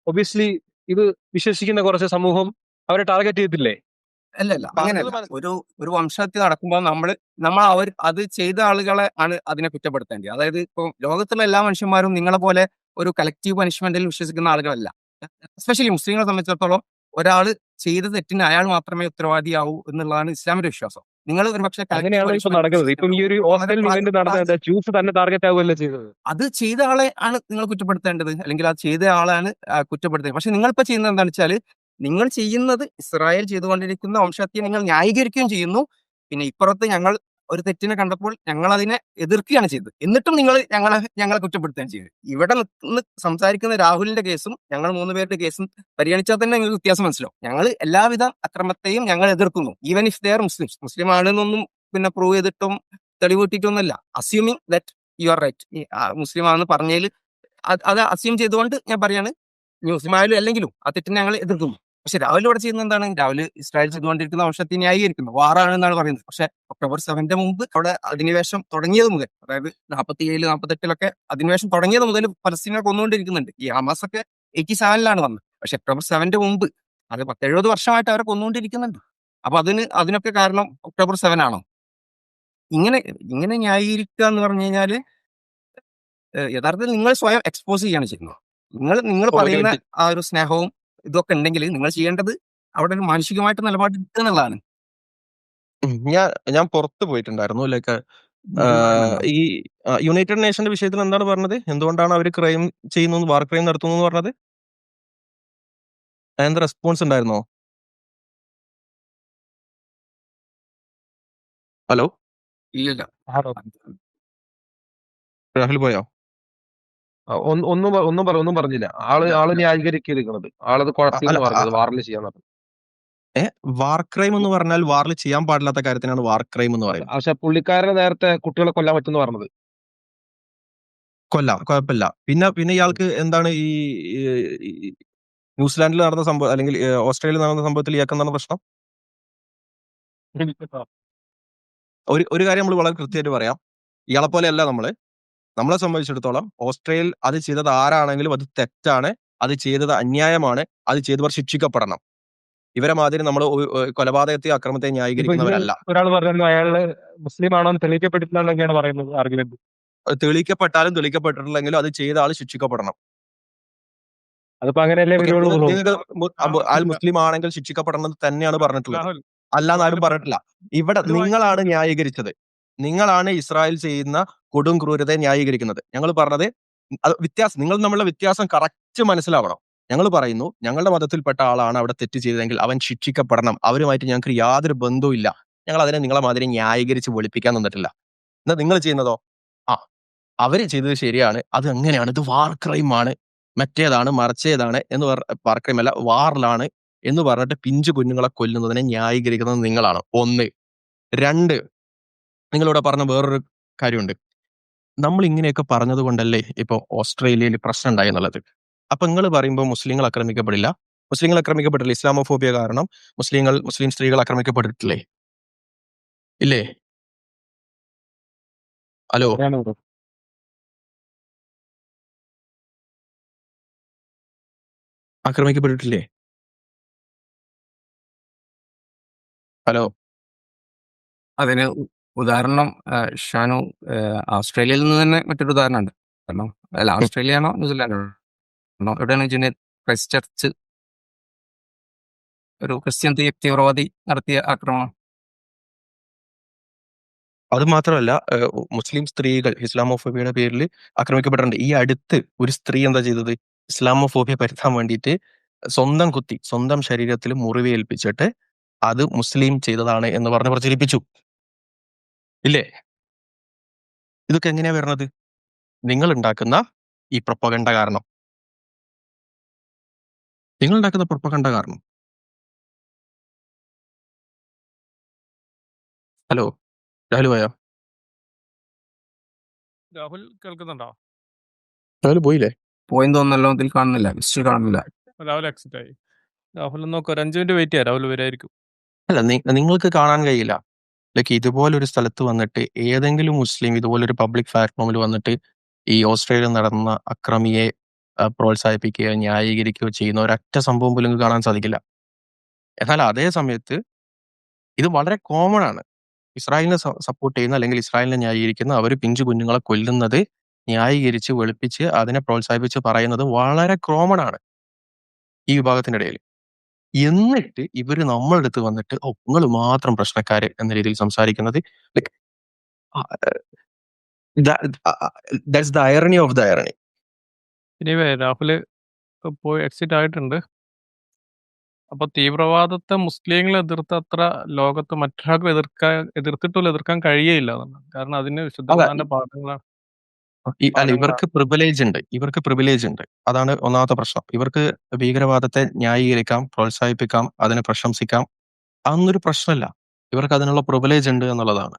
[SPEAKER 1] ഒബിയസ്ലി ഇത് വിശ്വസിക്കുന്ന കുറച്ച് സമൂഹം അവരെ ടാർഗറ്റ് ചെയ്തില്ലേ?
[SPEAKER 4] അല്ലല്ല, അങ്ങനെയല്ല. ഒരു വംശഹത്യ നടക്കുമ്പോൾ നമ്മൾ അത് ചെയ്ത ആളുകളെ ആണ് അതിനെ കുറ്റപ്പെടുത്തേണ്ടത്. അതായത് ഇപ്പൊ ലോകത്തുള്ള എല്ലാ മനുഷ്യന്മാരും നിങ്ങളെ പോലെ ഒരു കളക്റ്റീവ് പനിഷ്മെന്റിൽ വിശ്വസിക്കുന്ന ആളുകളല്ല. എസ്പെഷ്യലി മുസ്ലിങ്ങളെ സംബന്ധിച്ചിടത്തോളം ഒരാൾ ചെയ്ത തെറ്റിന് അയാൾ മാത്രമേ ഉത്തരവാദിയാവൂ എന്നുള്ളതാണ് ഇസ്ലാമിന്റെ വിശ്വാസം. നിങ്ങൾ ഒരു പക്ഷേ
[SPEAKER 1] അങ്ങനെയാണ് ഇപ്പൊ നടക്കുന്നത്. ഇപ്പം ഈ ഒരു ഓസ്ട്രേലിയൻ ഇവന്റ് നടന്നത് ജ്യൂസ് തന്നെ ടാർഗറ്റ് ആവുകയല്ലേ ചെയ്തത്?
[SPEAKER 4] അത് ചെയ്ത ആളെ ആണ് നിങ്ങൾ കുറ്റപ്പെടുത്തേണ്ടത്, അല്ലെങ്കിൽ അത് ചെയ്ത ആളാണ് കുറ്റപ്പെടുത്തേണ്ടത്. പക്ഷെ നിങ്ങളിപ്പോ ചെയ്യുന്നത് എന്താണെന്ന് വെച്ചാൽ നിങ്ങൾ ചെയ്യുന്നത് ഇസ്രായേൽ ചെയ്തുകൊണ്ടിരിക്കുന്ന വംശഹത്യ നിങ്ങൾ ന്യായീകരിക്കുകയും ചെയ്യുന്നു. പിന്നെ ഇപ്പുറത്ത് ഞങ്ങൾ ഒരു തെറ്റിനെ കണ്ടപ്പോൾ ഞങ്ങൾ അതിനെ എതിർക്കുകയാണ് ചെയ്തത്. എന്നിട്ടും നിങ്ങൾ ഞങ്ങളെ കുറ്റപ്പെടുത്തുകയാണ് ചെയ്തത്. ഇവിടെ നിന്ന് സംസാരിക്കുന്ന രാഹുലിന്റെ കേസും ഞങ്ങൾ 3 പേരുടെ കേസും പരിഗണിച്ചാൽ തന്നെ നിങ്ങൾക്ക് വ്യത്യാസം മനസ്സിലാവും. ഞങ്ങൾ എല്ലാവിധ അക്രമത്തെയും ഞങ്ങൾ എതിർക്കുന്നു. Even if they are Muslim ആണെന്നൊന്നും പിന്നെ പ്രൂവ് ചെയ്തിട്ടും തെളിവ് കിട്ടിയിട്ടൊന്നുമില്ല. Assuming that you are right, മുസ്ലിം ആണെന്ന് പറഞ്ഞതിൽ അത് അസ്യൂം ചെയ്തുകൊണ്ട് ഞാൻ പറയാണ്, മുസ്ലിം ആയാലും അല്ലെങ്കിലും ആ തെറ്റിനെ ഞങ്ങൾ എതിർക്കുന്നു. പക്ഷെ രാഹുൽ ഇവിടെ ചെയ്യുന്നത് എന്താണ്? രാഹുൽ ഇസ്രായേൽ ചെയ്തുകൊണ്ടിരിക്കുന്ന വംശത്തെ ന്യായീകരിക്കുന്നു, വാറാണെന്നാണ് പറയുന്നത്. പക്ഷെ October 7 മുമ്പ് അവിടെ അധിനിവേശം തുടങ്ങിയത് മുതൽ, അതായത് 47, 48 അധിനിവേശം തുടങ്ങിയത് മുതൽ പലസ്തീനെ കൊന്നുകൊണ്ടിരിക്കുന്നുണ്ട്. ഈ ഹമാസ് ഒക്കെ 87 വന്നത്. പക്ഷെ October 7 മുമ്പ് അത് 70 വർഷമായിട്ട് അവരെ കൊന്നുകൊണ്ടിരിക്കുന്നുണ്ട്. അപ്പൊ അതിനൊക്കെ കാരണം October 7 ആണോ? ഇങ്ങനെ ന്യായീകരിക്കുക എന്ന് പറഞ്ഞു കഴിഞ്ഞാല് യഥാർത്ഥത്തിൽ നിങ്ങൾ സ്വയം എക്സ്പോസ് ചെയ്യാണ് ചെയ്യുന്നത്. നിങ്ങൾ പറയുന്ന ആ ഒരു സ്നേഹവും ഇതൊക്കെ ഉണ്ടെങ്കിൽ നിങ്ങൾ ചെയ്യേണ്ടത് അവിടെ ഒരു മാനസികമായിട്ട് നിലപാട് എടുക്കുക എന്നുള്ളതാണ്.
[SPEAKER 3] ഞാൻ പുറത്ത് പോയിട്ടുണ്ടായിരുന്നു. ലൈക്ക് ഈ യുണൈറ്റഡ് നേഷന്റെ വിഷയത്തിൽ എന്താണ് പറഞ്ഞത്? എന്തുകൊണ്ടാണ് അവർ ക്രൈം ചെയ്യുന്നു, വാർ ക്രൈം നടത്തുന്നു എന്ന് പറഞ്ഞത്? എന്താ റെസ്പോൺസ് ഉണ്ടായിരുന്നോ? ഹലോ,
[SPEAKER 4] ഇല്ലല്ല,
[SPEAKER 3] രാഹുൽ പോയോ?
[SPEAKER 7] ഒന്നും പറഞ്ഞില്ല. ആള് ന്യായീകരിക്കുന്നത്, ആളത് കുഴപ്പമില്ല പറഞ്ഞത്, വാറിൽ ചെയ്യാൻ പറഞ്ഞു.
[SPEAKER 3] വാർ ക്രൈം എന്ന് പറഞ്ഞാൽ വാറിൽ ചെയ്യാൻ പാടില്ലാത്ത കാര്യത്തിനാണ് വാർ ക്രൈം എന്ന് പറയുന്നത്.
[SPEAKER 7] പക്ഷെ പുള്ളിക്കാരനെ നേരത്തെ കുട്ടികളെ കൊല്ലാൻ പറ്റുമെന്ന് പറഞ്ഞത്.
[SPEAKER 3] കൊല്ലാം, കുഴപ്പമില്ല. പിന്നെ ഇയാൾക്ക് എന്താണ് ഈ ന്യൂസിലാൻഡിൽ നടന്ന സംഭവം അല്ലെങ്കിൽ ഓസ്ട്രേലിയയിൽ നടന്ന സംഭവത്തിൽ ഇയാൾക്ക് എന്താണ് പ്രശ്നം? ഒരു കാര്യം നമ്മൾ വളരെ കൃത്യമായിട്ട് പറയാം. ഇയാളെ പോലെയല്ല നമ്മളെ സംബന്ധിച്ചിടത്തോളം ഓസ്ട്രേലിയയിൽ അത് ചെയ്തത് ആരാണെങ്കിലും അത് തെറ്റാണ്. അത് ചെയ്തത് അന്യായമാണ്, അത് ചെയ്തവർ ശിക്ഷിക്കപ്പെടണം. ഇവരെ മാതിരി നമ്മൾ കൊലപാതകത്തെയും അക്രമത്തെയും
[SPEAKER 1] ഇപ്പൊ ഇന്ന്
[SPEAKER 3] ന്യായീകരിക്കുന്നവരല്ല.
[SPEAKER 1] ഒരാൾ പറഞ്ഞു അയാള് മുസ്ലിം ആണോ എന്ന് തെളിയിക്കപ്പെട്ടിട്ടില്ല എന്നൊക്കെയാണ് പറയുന്നത് ആർഗ്യുമെന്റ്.
[SPEAKER 3] അത് തെളിയിക്കപ്പെട്ടാലും തെളിയിക്കപ്പെട്ടിട്ടില്ലെങ്കിലും അത് ചെയ്ത ആൾ ശിക്ഷിക്കപ്പെടണം.
[SPEAKER 1] അതിപ്പോ അങ്ങനെയല്ലേ
[SPEAKER 3] ഓക്കെ,
[SPEAKER 1] വരുള്ളൂ ബ്രോ.
[SPEAKER 3] നിങ്ങൾക്ക് ആൾ
[SPEAKER 5] രാഹുൽ
[SPEAKER 3] മുസ്ലിം ആണെങ്കിൽ ശിക്ഷിക്കപ്പെടണം തന്നെയാണ് പറഞ്ഞിട്ടുള്ളത്,
[SPEAKER 5] രാഹുൽ
[SPEAKER 3] അല്ലാന്ന് ആരും
[SPEAKER 5] രാഹുൽ
[SPEAKER 3] പറഞ്ഞിട്ടില്ല. ഇവിടെ
[SPEAKER 5] ഇത്
[SPEAKER 3] നിങ്ങളാണ് ന്യായീകരിച്ചത്. നിങ്ങളാണ് ഇസ്രായേൽ ചെയ്യുന്ന കൊടും ക്രൂരതയെ ന്യായീകരിക്കുന്നത്. ഞങ്ങൾ പറഞ്ഞത് അത് വ്യത്യാസം, നിങ്ങൾ തമ്മിലുള്ള വ്യത്യാസം കറക്റ്റ് മനസ്സിലാവണം. ഞങ്ങൾ പറയുന്നു ഞങ്ങളുടെ മതത്തിൽപ്പെട്ട ആളാണ് അവിടെ തെറ്റ് ചെയ്തതെങ്കിൽ അവൻ ശിക്ഷിക്കപ്പെടണം. അവരുമായിട്ട് ഞങ്ങൾക്ക് യാതൊരു ബന്ധവും ഇല്ല. ഞങ്ങൾ അതിനെ നിങ്ങളെ മാതിരി ന്യായീകരിച്ച് വെളുപ്പിക്കാൻ നിന്നിട്ടില്ല. എന്നാൽ നിങ്ങൾ ചെയ്യുന്നതോ, ആ അവര് ചെയ്തത് ശരിയാണ്, അത് അങ്ങനെയാണ്, ഇത് വാർ ക്രൈം ആണ്, മറ്റേതാണ് മറിച്ചേതാണ് എന്ന് വാർ ക്രൈം അല്ല വാറിലാണ് എന്ന് പറഞ്ഞിട്ട് പിഞ്ചു കുഞ്ഞുങ്ങളെ കൊല്ലുന്നതിനെ ന്യായീകരിക്കുന്നത് നിങ്ങളാണ്. ഒന്ന്. രണ്ട്, നിങ്ങളിവിടെ പറഞ്ഞ വേറൊരു കാര്യമുണ്ട്. നമ്മൾ ഇങ്ങനെയൊക്കെ പറഞ്ഞത് കൊണ്ടല്ലേ ഇപ്പൊ ഓസ്ട്രേലിയയിൽ പ്രശ്നം ഉണ്ടായി എന്നുള്ളത്. അപ്പൊ നിങ്ങൾ പറയുമ്പോൾ മുസ്ലിങ്ങൾ ആക്രമിക്കപ്പെടില്ല, മുസ്ലിങ്ങൾ ആക്രമിക്കപ്പെട്ടില്ല, ഇസ്ലാമോഫോബിയ കാരണം മുസ്ലിം സ്ത്രീകൾ ആക്രമിക്കപ്പെട്ടിട്ടില്ലേ? ഇല്ലേ? ഹലോ,
[SPEAKER 1] ശരിയാണ് ബ്രോ.
[SPEAKER 3] ആക്രമിക്കപ്പെട്ടിട്ടില്ലേ? ഹലോ,
[SPEAKER 4] അതിന് ഉദാഹരണം ഷാനു ഓസ്ട്രേലിയയിൽ നിന്ന് തന്നെ മറ്റൊരു ഉദാഹരണമുണ്ട്. കാരണം അല്ല, ഓസ്ട്രേലിയ ആണോ ന്യൂസിലാൻഡ് ആണോ എവിടെയാണ് ജുനൈദ് ക്രൈസ്റ്റ് ചർച്ച് ഒരു ക്രിസ്ത്യൻ തീവ്രവാദി നടത്തിയ ആക്രമണം?
[SPEAKER 3] അത് മാത്രമല്ല, മുസ്ലിം സ്ത്രീകൾ ഇസ്ലാമോഫോബിയയുടെ പേരിൽ ആക്രമിക്കപ്പെട്ടിട്ടുണ്ട്. ഈ അടുത്ത് ഒരു സ്ത്രീ എന്താ ചെയ്തത്? ഇസ്ലാമോഫോബിയ പരത്താൻ വേണ്ടിയിട്ട് സ്വന്തം ശരീരത്തിൽ മുറിവേൽപ്പിച്ചിട്ട് അത് മുസ്ലിം ചെയ്തതാണ് എന്ന് പറഞ്ഞ് പ്രചരിപ്പിച്ചു. ഇല്ലേ? ഇതൊക്കെ എങ്ങനെയാ വരുന്നത്? നിങ്ങൾ ഉണ്ടാക്കുന്ന ഈ പ്രൊപ്പഗണ്ട കാരണം. നിങ്ങൾ ഉണ്ടാക്കുന്ന പ്രൊപ്പഗണ്ട കാരണം. ഹലോ, രാഹുൽ പോയോ?
[SPEAKER 5] രാഹുൽ കേൾക്കുന്നുണ്ടോ?
[SPEAKER 3] രാഹുൽ പോയില്ലേ?
[SPEAKER 4] പോയിന്ന് തോന്നുന്നല്ലോ, ഇതിൽ കാണുന്നില്ല, ലിസ്റ്റിൽ കാണുന്നില്ല.
[SPEAKER 5] രാഹുൽ എക്സിറ്റ് ആയി. രാഹുൽ നോക്കാം, ഒരു 5 മിനിറ്റ് വെയിറ്റ് ചെയ്യാം, രാഹുൽ വരായിരിക്കും.
[SPEAKER 3] അല്ല, നിങ്ങൾക്ക് കാണാൻ കഴിയില്ല. ലൈക്ക് ഇതുപോലൊരു സ്ഥലത്ത് വന്നിട്ട് ഏതെങ്കിലും മുസ്ലിം ഇതുപോലൊരു പബ്ലിക് പ്ലാറ്റ്ഫോമിൽ വന്നിട്ട് ഈ ഓസ്ട്രേലിയയിൽ നടന്ന അക്രമിയെ പ്രോത്സാഹിപ്പിക്കുകയോ ന്യായീകരിക്കുകയോ ചെയ്യുന്ന ഒരൊറ്റ സംഭവം പോലും നിങ്ങൾക്ക് കാണാൻ സാധിക്കില്ല. എന്നാൽ അതേ സമയത്ത് ഇത് വളരെ കോമൺ ആണ്. ഇസ്രായേലിനെ സപ്പോർട്ട് ചെയ്യുന്ന അല്ലെങ്കിൽ ഇസ്രായേലിനെ ന്യായീകരിക്കുന്ന, അവർ പിഞ്ചു കുഞ്ഞുങ്ങളെ കൊല്ലുന്നത് ന്യായീകരിച്ച് വെളുപ്പിച്ച് അതിനെ പ്രോത്സാഹിപ്പിച്ച് പറയുന്നത് വളരെ കോമൺ ആണ് ഈ വിഭാഗത്തിന്റെ ഇടയിൽ. എന്നിട്ട് ഇവര് നമ്മളുടെ അടുത്ത് വന്നിട്ട് നിങ്ങൾ മാത്രം പ്രശ്നക്കാര് എന്ന രീതിയിൽ സംസാരിക്കുന്നത്, like that's the irony of the irony.
[SPEAKER 5] Anyway Rahul പോയി എക്സിറ്റ് ആയിട്ടുണ്ട്. അപ്പൊ തീവ്രവാദത്തെ മുസ്ലിങ്ങൾ എതിർത്തത്ര ലോകത്ത് മറ്റൊരാൾക്കും എതിർക്കാൻ കഴിയേയില്ല എന്നാണ്. കാരണം അതിന് വിശുദ്ധ
[SPEAKER 3] അല്ല,
[SPEAKER 5] ഖുർആന്റെ പാഠങ്ങളാണ്.
[SPEAKER 3] അല്ല, ഇവർക്ക് പ്രിവിലേജ് ഉണ്ട്. അതാണ് ഒന്നാമത്തെ പ്രശ്നം. ഇവർക്ക് ഭീകരവാദത്തെ ന്യായീകരിക്കാം, പ്രോത്സാഹിപ്പിക്കാം, അതിനെ പ്രശംസിക്കാം. അതൊന്നൊരു പ്രശ്നമല്ല. ഇവർക്ക് അതിനുള്ള പ്രിവിലേജ് ഉണ്ട് എന്നുള്ളതാണ്.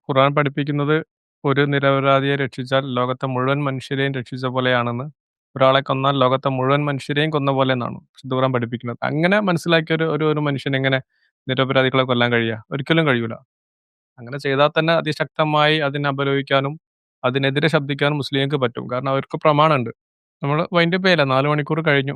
[SPEAKER 5] ഖുർആൻ പഠിപ്പിക്കുന്നത് ഒരു നിരപരാധിയെ രക്ഷിച്ചാൽ ലോകത്തെ മുഴുവൻ മനുഷ്യരെയും രക്ഷിച്ച പോലെയാണെന്ന്, ഒരാളെ കൊന്നാൽ ലോകത്തെ മുഴുവൻ മനുഷ്യരെയും കൊന്ന പോലെ എന്നാണ് വിശുദ്ധ ഖുർആൻ പഠിപ്പിക്കുന്നത്. അങ്ങനെ മനസ്സിലാക്കിയ ഒരു മനുഷ്യൻ എങ്ങനെ നിരപരാധികളെ കൊല്ലാൻ കഴിയുക? ഒരിക്കലും കഴിയൂല. അങ്ങനെ ചെയ്താൽ തന്നെ അതിശക്തമായി അതിനെ അപലപിക്കാനും അതിനെതിരെ ശബ്ദിക്കാനും മുസ്ലിങ്ങൾക്ക് പറ്റും. കാരണം അവർക്ക് പ്രമാണമുണ്ട്. നമ്മൾ വൈൻഡപ്പ് ചെയ്യില്ല, 4 മണിക്കൂർ കഴിഞ്ഞു.